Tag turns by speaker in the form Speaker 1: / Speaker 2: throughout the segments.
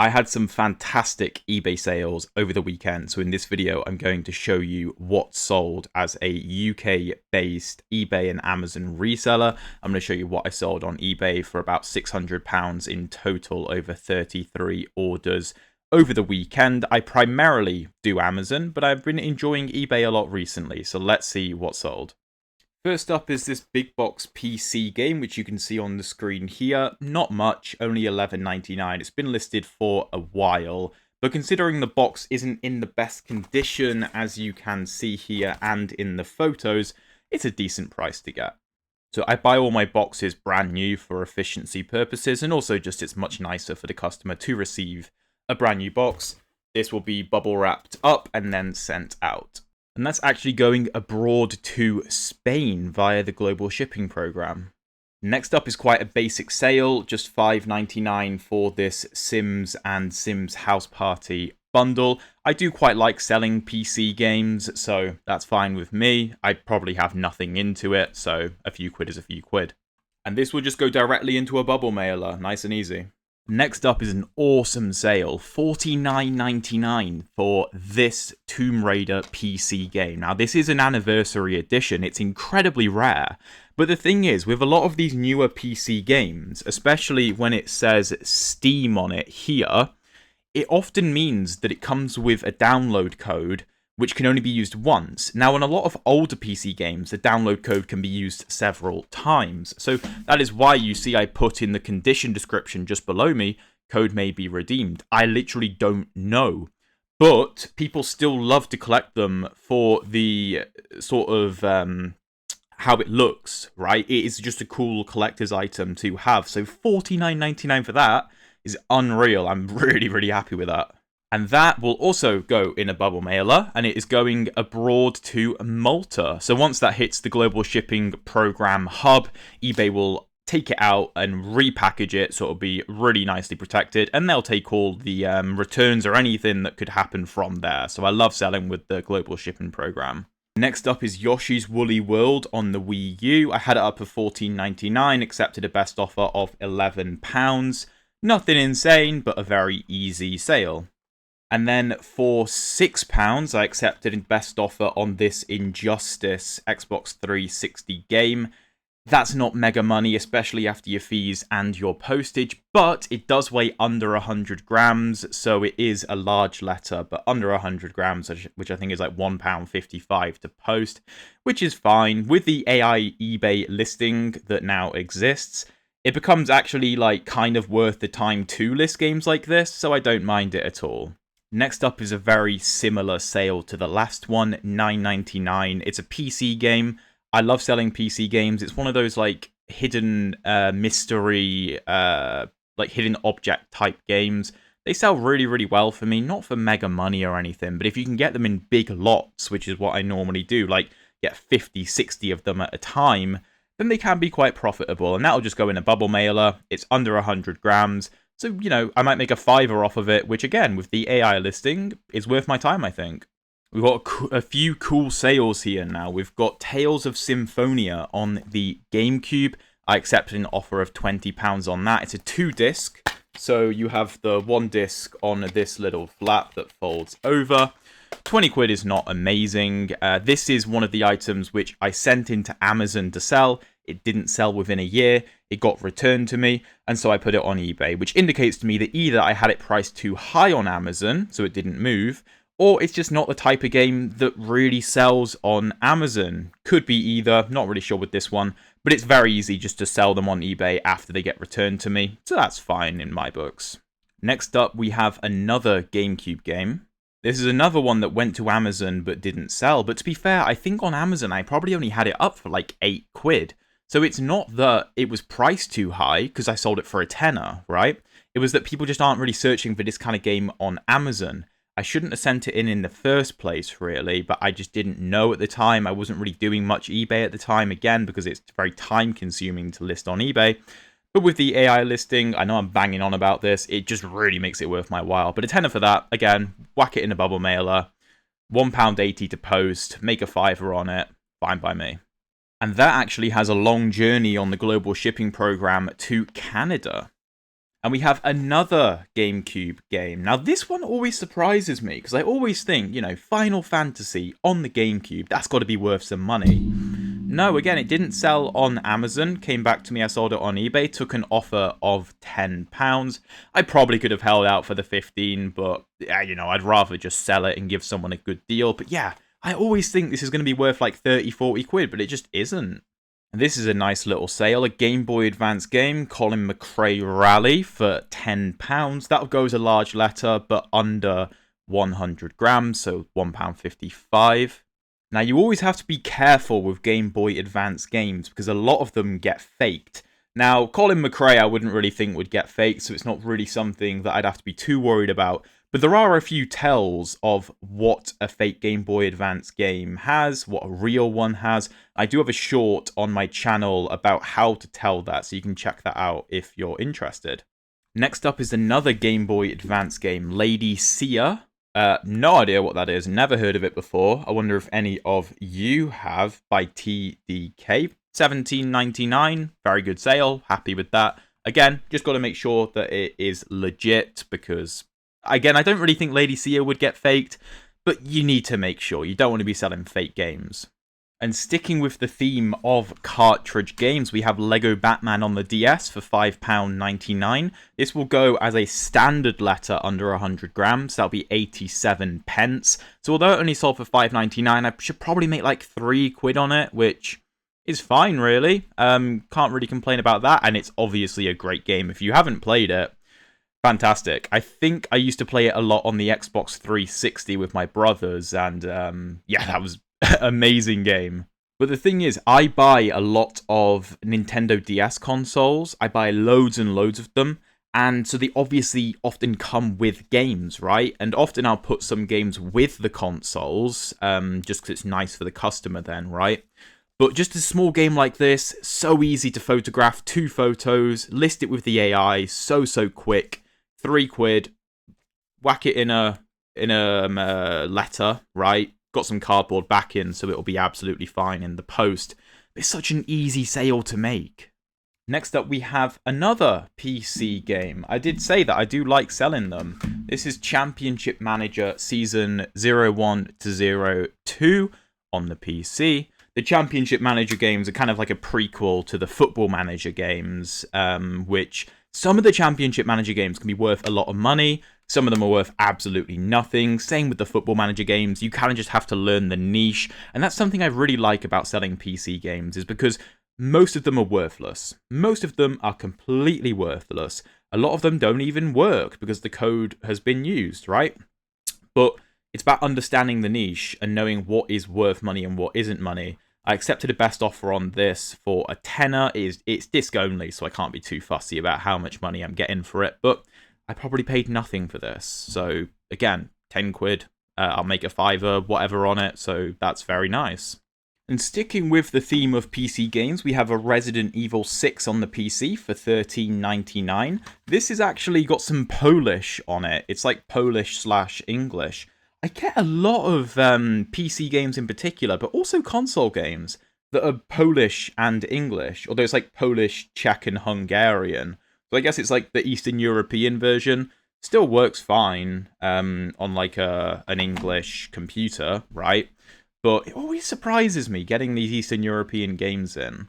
Speaker 1: I had some fantastic eBay sales over the weekend, so in this video I'm going to show you what sold as a UK-based eBay and Amazon reseller. I'm going to show you what I sold on eBay for about £600 in total over 33 orders over the weekend. I primarily do Amazon, but I've been enjoying eBay a lot recently, so let's see what sold. First up is this big box PC game, which you can see on the screen here. Not much, only $11.99. It's been listed for a while, but considering the box isn't in the best condition, as you can see here and in the photos, it's a decent price to get. So I buy all my boxes brand new for efficiency purposes, and also just it's much nicer for the customer to receive a brand new box. This will be bubble wrapped up and then sent out. And that's actually going abroad to Spain via the global shipping program. Next up is quite a basic sale, just $5.99 for this Sims and Sims House Party bundle. I do quite like selling PC games, so that's fine with me. I probably have nothing into it, so a few quid is a few quid. And this will just go directly into a bubble mailer, nice and easy. Next up is an awesome sale, $49.99 for this Tomb Raider PC game. Now, this is an anniversary edition. It's incredibly rare. But the thing is, with a lot of these newer PC games, especially when it says Steam on it here, it often means that it comes with a download code which can only be used once. Now, in a lot of older PC games, the download code can be used several times. So that is why you see I put in the condition description just below me, code may be redeemed. I literally don't know. But people still love to collect them for the sort of how it looks, right? It is just a cool collector's item to have. So $49.99 for that is unreal. I'm really, really happy with that. And that will also go in a bubble mailer, and it is going abroad to Malta. So once that hits the global shipping program hub, eBay will take it out and repackage it so it'll be really nicely protected, and they'll take all the returns or anything that could happen from there. So I love selling with the global shipping program. Next up is Yoshi's Woolly World on the Wii U. I had it up for $14.99, accepted a best offer of £11. Nothing insane, but a very easy sale. And then for £6, I accepted a best offer on this Injustice Xbox 360 game. That's not mega money, especially after your fees and your postage, but it does weigh under 100 grams, so it is a large letter, but under 100 grams, which I think is like £1.55 to post, which is fine. With the AI eBay listing that now exists, it becomes actually like kind of worth the time to list games like this, so I don't mind it at all. Next up is a very similar sale to the last one, $9.99. It's a PC game. I love selling PC games. It's one of those like hidden mystery, like hidden object type games. They sell really, really well for me. Not for mega money or anything, but if you can get them in big lots, which is what I normally do, like get 50, 60 of them at a time, then they can be quite profitable. And that'll just go in a bubble mailer. It's under 100 grams. So, you know, I might make a $5 off of it, which again, with the AI listing, is worth my time, I think. We've got a few cool sales here now. We've got Tales of Symphonia on the GameCube. I accepted an offer of £20 on that. It's a 2-disc, so you have the 1 disc on this little flap that folds over. 20 quid is not amazing. This is one of the items which I sent into Amazon to sell. It didn't sell within a year. It got returned to me, and so I put it on eBay, which indicates to me that either I had it priced too high on Amazon, so it didn't move, or it's just not the type of game that really sells on Amazon. Could be either, not really sure with this one, but it's very easy just to sell them on eBay after they get returned to me, so that's fine in my books. Next up, we have another GameCube game. This is another one that went to Amazon but didn't sell, but to be fair, I think on Amazon I probably only had it up for like 8 quid. So it's not that it was priced too high because I sold it for a tenner, right? It was that people just aren't really searching for this kind of game on Amazon. I shouldn't have sent it in the first place, really, but I just didn't know at the time. I wasn't really doing much eBay at the time, again, because it's very time-consuming to list on eBay. But with the AI listing, I know I'm banging on about this, it just really makes it worth my while. But a tenner for that, again, whack it in a bubble mailer, £1.80 to post, make a $5 on it, fine by me. And that actually has a long journey on the global shipping program to Canada. And we have another GameCube game. Now, this one always surprises me, because I always think, Final Fantasy on the GameCube, that's got to be worth some money. No, again, it didn't sell on Amazon. Came back to me, I sold it on eBay, took an offer of £10. I probably could have held out for the 15, but, I'd rather just sell it and give someone a good deal. But yeah, I always think this is going to be worth like 30, 40 quid, but it just isn't. This is a nice little sale, a Game Boy Advance game, Colin McRae Rally for £10. That'll go as a large letter, but under 100 grams, so £1.55. Now, you always have to be careful with Game Boy Advance games, because a lot of them get faked. Now, Colin McRae I wouldn't really think would get faked, so it's not really something that I'd have to be too worried about. But there are a few tells of what a fake Game Boy Advance game has, what a real one has. I do have a short on my channel about how to tell that, so you can check that out if you're interested. Next up is another Game Boy Advance game, Lady Seer. No idea what that is, never heard of it before. I wonder if any of you have, by TDK. $17.99, very good sale, happy with that. Again, just got to make sure that it is legit, because again, I don't really think Lady Seer would get faked, but you need to make sure. You don't want to be selling fake games. And sticking with the theme of cartridge games, we have Lego Batman on the DS for £5.99. This will go as a standard letter under 100 grams. That'll be 87 pence. So although it only sold for £5.99, I should probably make like 3 quid on it, which is fine, really. Can't really complain about that. And it's obviously a great game. If you haven't played it, fantastic. I think I used to play it a lot on the Xbox 360 with my brothers, and yeah, that was an amazing game. But the thing is, I buy a lot of Nintendo DS consoles. I buy loads and loads of them, and so they obviously often come with games, right? And often I'll put some games with the consoles, just because it's nice for the customer then, right? But just a small game like this, so easy to photograph, 2 photos, list it with the AI, so quick. 3 quid, whack it in a letter, right? Got some cardboard backing, so it'll be absolutely fine in the post. It's such an easy sale to make. Next up, we have another PC game. I did say that I do like selling them. This is Championship Manager Season 01 to 02 on the PC. The Championship Manager games are kind of like a prequel to the Football Manager games, which some of the Championship Manager games can be worth a lot of money. Some of them are worth absolutely nothing. Same with the Football Manager games. You kind of just have to learn the niche. And that's something I really like about selling PC games, is because most of them are worthless. Most of them are completely worthless. A lot of them don't even work because the code has been used, right? But it's about understanding the niche and knowing what is worth money and what isn't money. I accepted a best offer on this for a tenner. It's disc only, so I can't be too fussy about how much money I'm getting for it. But I probably paid nothing for this. So again, 10 quid. I'll make a fiver, whatever on it. So that's very nice. And sticking with the theme of PC games, we have a Resident Evil 6 on the PC for $13.99. This has actually got some Polish on it. It's like Polish/English. I get a lot of PC games in particular, but also console games that are Polish and English, although it's like Polish, Czech, and Hungarian. So I guess it's like the Eastern European version. Still works fine on like an English computer, right? But it always surprises me getting these Eastern European games in.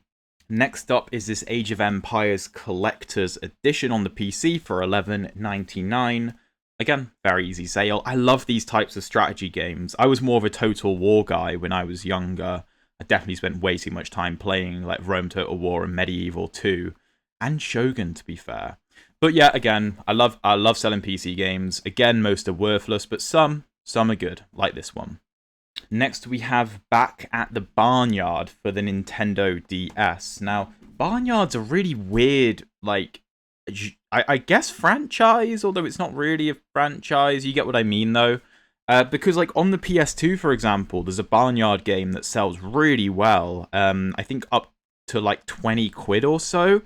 Speaker 1: Next up is this Age of Empires Collector's Edition on the PC for $11.99. Again, very easy sale. I love these types of strategy games. I was more of a Total War guy when I was younger. I definitely spent way too much time playing like Rome Total War and Medieval 2. And Shogun, to be fair. But yeah, again, I love selling PC games. Again, most are worthless, but some are good, like this one. Next, we have Back at the Barnyard for the Nintendo DS. Now, Barnyard's a really weird, like, I guess franchise, although it's not really a franchise. You get what I mean, though. Because, like, on the PS2, for example, there's a Barnyard game that sells really well. I think up to, like, 20 quid or so.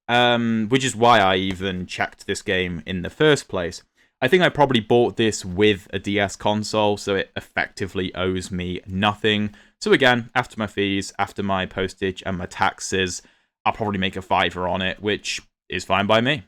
Speaker 1: Which is why I even checked this game in the first place. I think I probably bought this with a DS console, so it effectively owes me nothing. So again, after my fees, after my postage and my taxes, I'll probably make a fiver on it, which is fine by me.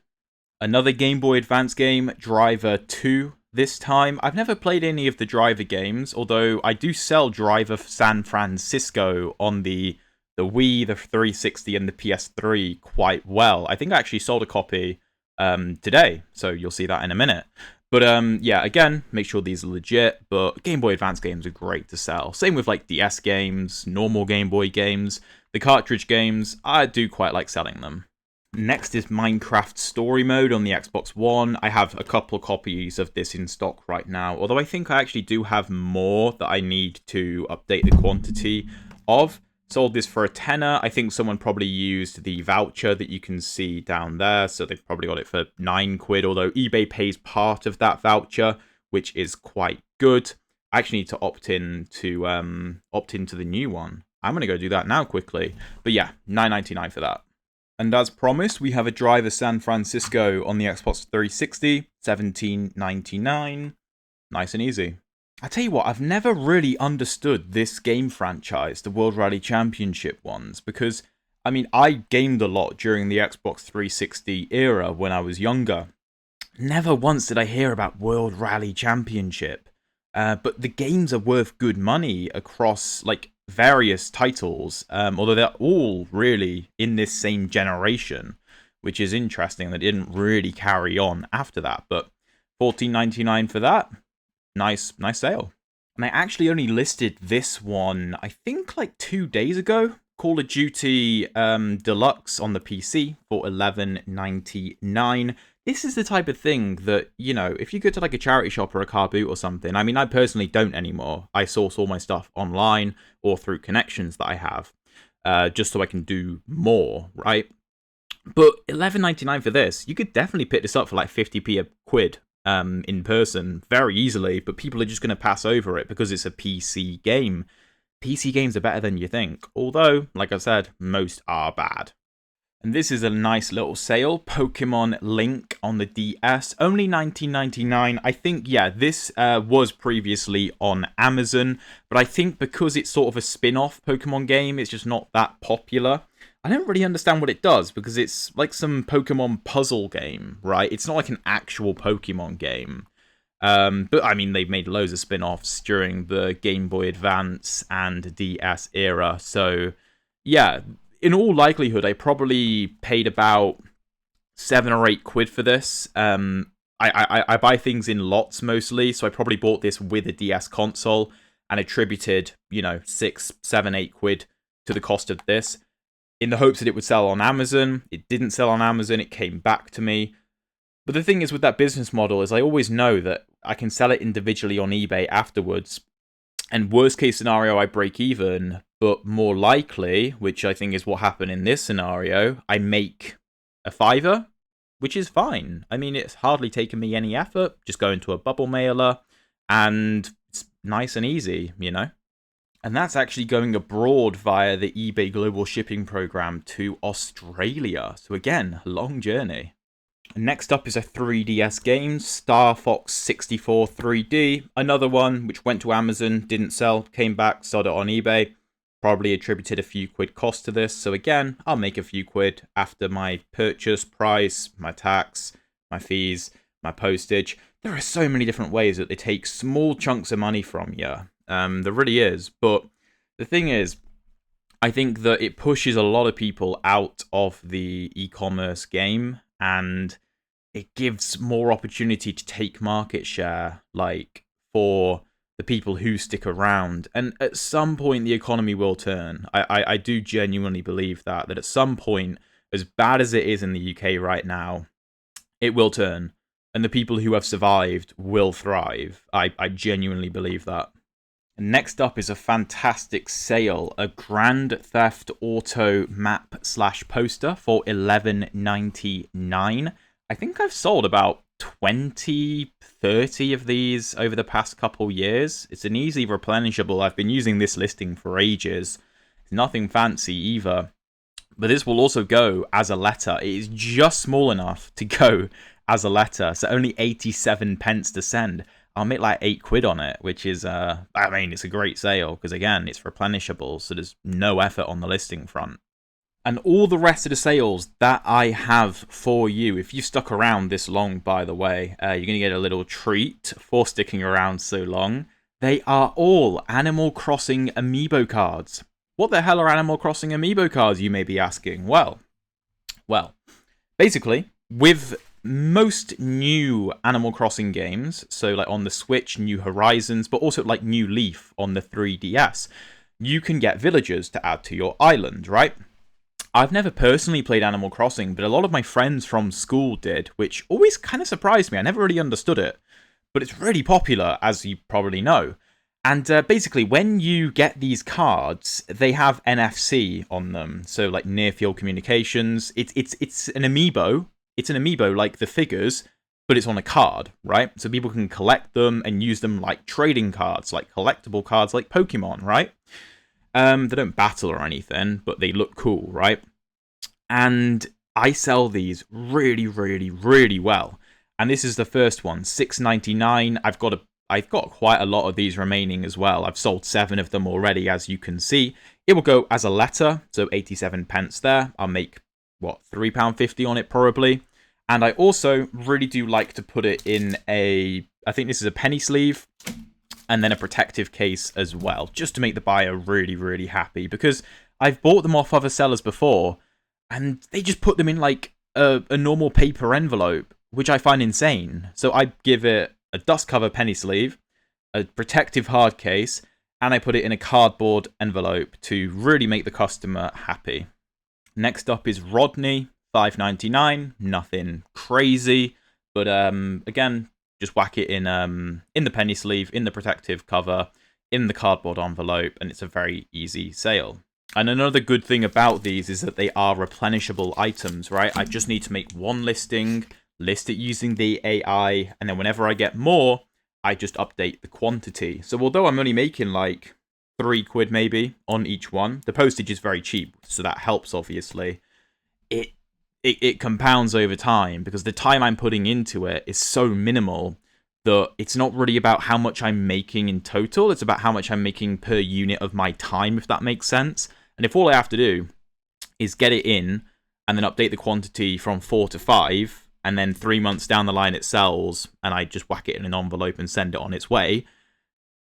Speaker 1: Another Game Boy Advance game, Driver 2 this time. I've never played any of the Driver games, although I do sell Driver San Francisco on the Wii, the 360, and the PS3 quite well. I think I actually sold a copy today, so you'll see that in a minute. But yeah, again, make sure these are legit, but Game Boy Advance games are great to sell. Same with like DS games, normal Game Boy games, the cartridge games, I do quite like selling them. Next is Minecraft Story Mode on the Xbox One. I have a couple copies of this in stock right now, although I think I actually do have more that I need to update the quantity of. Sold this for a tenner. I think someone probably used the voucher that you can see down there, so they've probably got it for £9, although eBay pays part of that voucher, which is quite good. I actually need to opt into the new one. I'm going to go do that now quickly. But yeah, $9.99 for that. And as promised, we have a Driver San Francisco on the Xbox 360, $17.99. Nice and easy. I tell you what, I've never really understood this game franchise, the World Rally Championship ones, because, I mean, I gamed a lot during the Xbox 360 era when I was younger. Never once did I hear about World Rally Championship. But the games are worth good money across, like, various titles, although they're all really in this same generation, which is interesting. They didn't really carry on after that, but $14.99 for that. Nice sale. And I actually only listed this one, I think like 2 days ago. Call of Duty Deluxe on the PC for $11.99. This is the type of thing that, you know, if you go to like a charity shop or a car boot or something, I mean, I personally don't anymore. I source all my stuff online or through connections that I have, just so I can do more, right? But $11.99 for this, you could definitely pick this up for like 50p a quid in person very easily, but people are just going to pass over it because it's a PC game. PC games are better than you think, although, like I said, most are bad. And this is a nice little sale, Pokemon Link on the DS, only $19.99. I think, yeah, this was previously on Amazon, but I think because it's sort of a spin-off Pokemon game, it's just not that popular. I don't really understand what it does, because it's like some Pokemon puzzle game, right? It's not like an actual Pokemon game. But, I mean, they've made loads of spin-offs during the Game Boy Advance and DS era, so, yeah, in all likelihood, I probably paid about £7 or £8 for this. I buy things in lots mostly, so I probably bought this with a DS console and attributed, you know, £6, £7, £8 to the cost of this, in the hopes that it would sell on Amazon. It didn't sell on Amazon, it came back to me. But the thing is with that business model is I always know that I can sell it individually on eBay afterwards, and worst case scenario, I break even. But more likely, which I think is what happened in this scenario, I make a £5, which is fine. I mean, it's hardly taken me any effort. Just go into a bubble mailer, and it's nice and easy, you know? And that's actually going abroad via the eBay Global Shipping Program to Australia. So again, long journey. Next up is a 3DS game, Star Fox 64 3D. Another one which went to Amazon, didn't sell, came back, sold it on eBay. Probably attributed a few quid cost to this. So again, I'll make a few quid after my purchase price, my tax, my fees, my postage. There are so many different ways that they take small chunks of money from you. There really is. But the thing is, I think that it pushes a lot of people out of the e-commerce game, and it gives more opportunity to take market share, like, for the people who stick around. And at some point, the economy will turn. I do genuinely believe that at some point, as bad as it is in the UK right now, it will turn. And the people who have survived will thrive. I genuinely believe that. And next up is a fantastic sale, a Grand Theft Auto map/poster for $11.99. I think I've sold about 20, 30 of these over the past couple years. It's an easy replenishable. I've been using this listing for ages. It's nothing fancy either. But this will also go as a letter. It is just small enough to go as a letter, so only 87 pence to send. I'll make like £8 on it, which is, I mean, it's a great sale, because again, it's replenishable, so there's no effort on the listing front. And all the rest of the sales that I have for you, if you stuck around this long, by the way, you're going to get a little treat for sticking around so long. They are all Animal Crossing amiibo cards. What the hell are Animal Crossing amiibo cards, you may be asking? Well, basically, with most new Animal Crossing games, so like on the Switch, New Horizons, but also like New Leaf on the 3DS, you can get villagers to add to your island, right? I've never personally played Animal Crossing, but a lot of my friends from school did, which always kind of surprised me. I never really understood it, but it's really popular, as you probably know. And basically, when you get these cards, they have NFC on them, so like near field communications. It's an amiibo. It's an amiibo like the figures, but it's on a card, right? So people can collect them and use them like trading cards, like collectible cards, like Pokemon, right? They don't battle or anything, but they look cool, right? And I sell these really, really, really well. And this is the first one, $6.99. I've got quite a lot of these remaining as well. I've sold 7 of them already, as you can see. It will go as a letter, so 87 pence there. I'll make, what, £3.50 on it probably. And I also really do like to put it in I think this is a penny sleeve, and then a protective case as well, just to make the buyer really, really happy. Because I've bought them off other sellers before, and they just put them in like a normal paper envelope, which I find insane. So I give it a dust cover penny sleeve, a protective hard case, and I put it in a cardboard envelope to really make the customer happy. Next up is Rodney, $5.99, nothing crazy, but again, just whack it in the penny sleeve, in the protective cover, in the cardboard envelope, and it's a very easy sale. And another good thing about these is that they are replenishable items, right? I just need to make one listing, list it using the AI, and then whenever I get more, I just update the quantity. So although I'm only making like £3 maybe on each one, the postage is very cheap, so that helps obviously. It compounds over time because the time I'm putting into it is so minimal that it's not really about how much I'm making in total, it's about how much I'm making per unit of my time, if that makes sense. And if all I have to do is get it in and then update the quantity from 4 to 5, and then 3 months down the line it sells, and I just whack it in an envelope and send it on its way,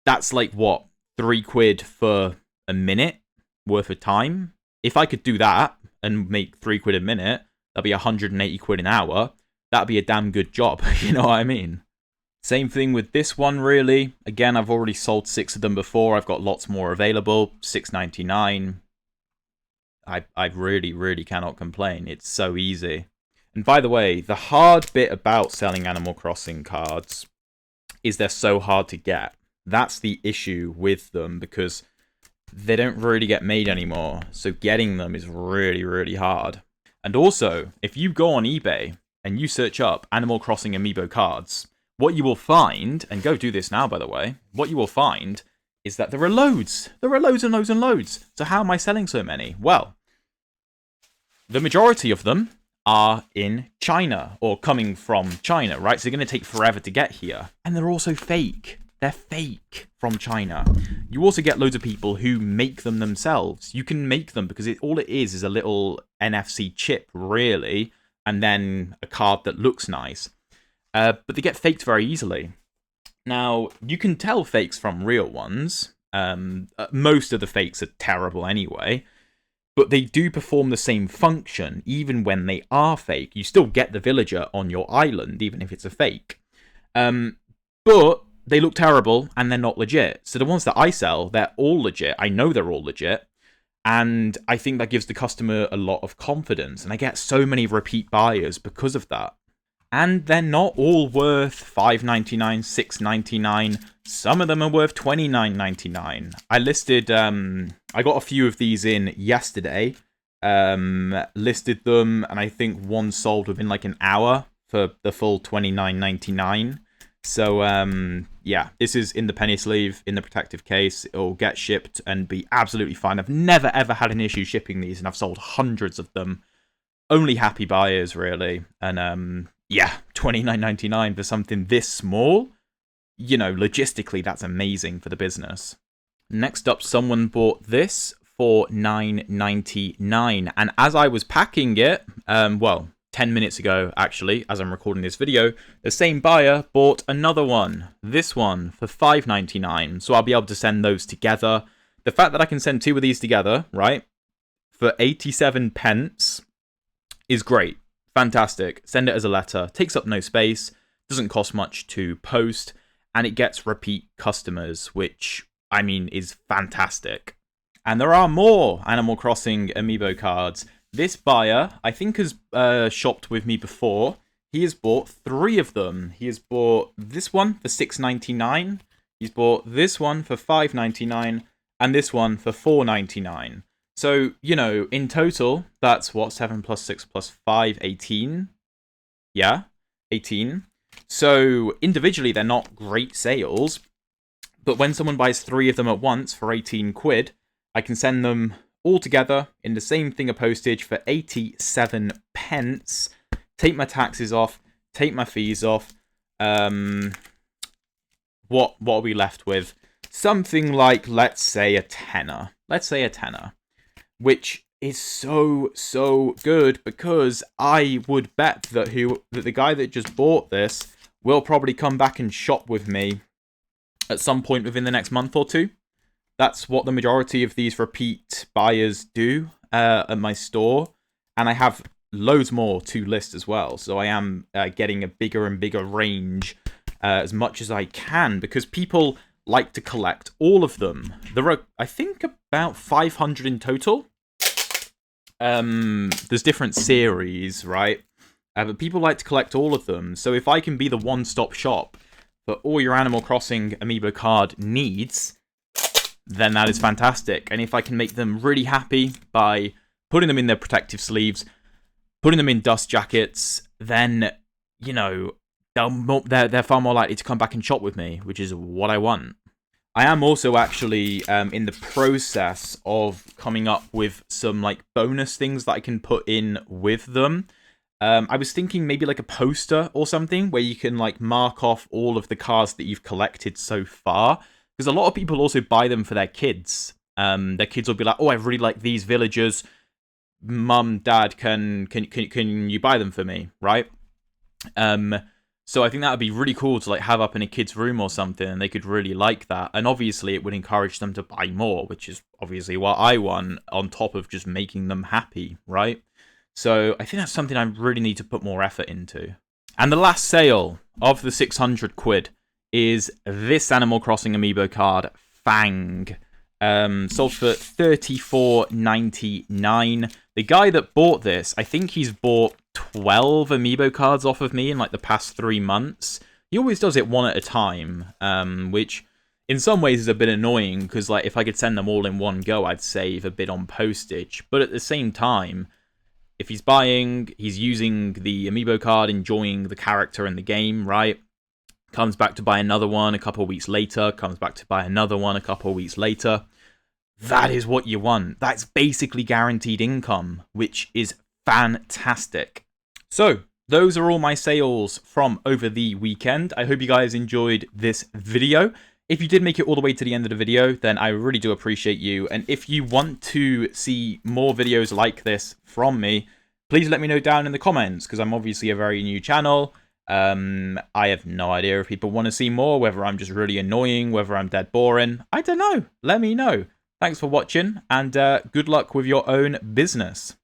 Speaker 1: that's like, what, £3 for a minute worth of time? If I could do that and make £3 a minute, that'd be 180 quid an hour. That'd be a damn good job, you know what I mean? Same thing with this one, really. Again, I've already sold 6 of them before. I've got lots more available. $6.99. I really, really cannot complain. It's so easy. And by the way, the hard bit about selling Animal Crossing cards is they're so hard to get. That's the issue with them, because they don't really get made anymore. So getting them is really, really hard. And also, if you go on eBay and you search up Animal Crossing amiibo cards, what you will find, and go do this now, by the way, what you will find is that there are loads. There are loads and loads and loads. So how am I selling so many? Well, the majority of them are in China, or coming from China, right? So they're going to take forever to get here. And they're also fake. They're fake from China. You also get loads of people who make them themselves. You can make them because all it is a little NFC chip, really, and then a card that looks nice. But they get faked very easily. Now, you can tell fakes from real ones. Most of the fakes are terrible anyway. But they do perform the same function, even when they are fake. You still get the villager on your island, even if it's a fake. But they look terrible, and they're not legit. So the ones that I sell, they're all legit. I know they're all legit. And I think that gives the customer a lot of confidence. And I get so many repeat buyers because of that. And they're not all worth $5.99, $6.99. Some of them are worth $29.99. I listed, I got a few of these in yesterday. Listed them, and I think one sold within like an hour for the full $29.99. So, yeah, this is in the penny sleeve, in the protective case. It'll get shipped and be absolutely fine. I've never, ever had an issue shipping these, and I've sold hundreds of them. Only happy buyers, really. And, yeah, $29.99 for something this small. You know, logistically, that's amazing for the business. Next up, someone bought this for $9.99. And as I was packing it, well, 10 minutes ago, actually, as I'm recording this video, the same buyer bought another one, this one, for $5.99. So I'll be able to send those together. The fact that I can send two of these together, right, for 87 pence is great. Fantastic. Send it as a letter. Takes up no space. Doesn't cost much to post. And it gets repeat customers, which, I mean, is fantastic. And there are more Animal Crossing amiibo cards. This buyer, I think, has shopped with me before. He has bought 3 of them. He has bought this one for $6.99. He's bought this one for $5.99. And this one for $4.99. So, you know, in total, that's what? 7 plus 6 plus 5, 18? Yeah, 18. So, individually, they're not great sales. But when someone buys 3 of them at once for 18 quid, I can send them all together in the same thing of postage for 87 pence. Take my taxes off. Take my fees off. What are we left with? Something like, let's say, a tenner. Let's say a tenner. Which is so good, because I would bet that the guy that just bought this will probably come back and shop with me at some point within the next month or two. That's what the majority of these repeat buyers do at my store. And I have loads more to list as well. So I am getting a bigger and bigger range as much as I can, because people like to collect all of them. There are, I think, about 500 in total. There's different series, right? But people like to collect all of them. So if I can be the one-stop shop for all your Animal Crossing amiibo card needs, then that is fantastic. And if I can make them really happy by putting them in their protective sleeves, putting them in dust jackets, then, you know, they're far more likely to come back and shop with me, which is what I want. I am also actually in the process of coming up with some like bonus things that I can put in with them. I was thinking maybe like a poster or something where you can like mark off all of the cards that you've collected so far. Because a lot of people also buy them for their kids. Their kids will be like, oh, I really like these villagers. Mum, Dad, can you buy them for me, right? So I think that would be really cool to like have up in a kid's room or something, and they could really like that. And obviously it would encourage them to buy more, which is obviously what I want, on top of just making them happy, right? So I think that's something I really need to put more effort into. And the last sale of the 600 quid is this Animal Crossing amiibo card, Fang. Sold for $34.99. The guy that bought this, I think he's bought 12 amiibo cards off of me in like the past 3 months. He always does it one at a time, which in some ways is a bit annoying, because like if I could send them all in one go, I'd save a bit on postage. But at the same time, if he's buying, he's using the amiibo card, enjoying the character and the game, right? Comes back to buy another one a couple of weeks later, comes back to buy another one a couple of weeks later. That is what you want. That's basically guaranteed income, which is fantastic. So, those are all my sales from over the weekend. I hope you guys enjoyed this video. If you did make it all the way to the end of the video, then I really do appreciate you. And if you want to see more videos like this from me, please let me know down in the comments, because I'm obviously a very new channel. I have no idea if people want to see more, whether I'm just really annoying, whether I'm dead boring. I don't know. Let me know. Thanks for watching, and good luck with your own business.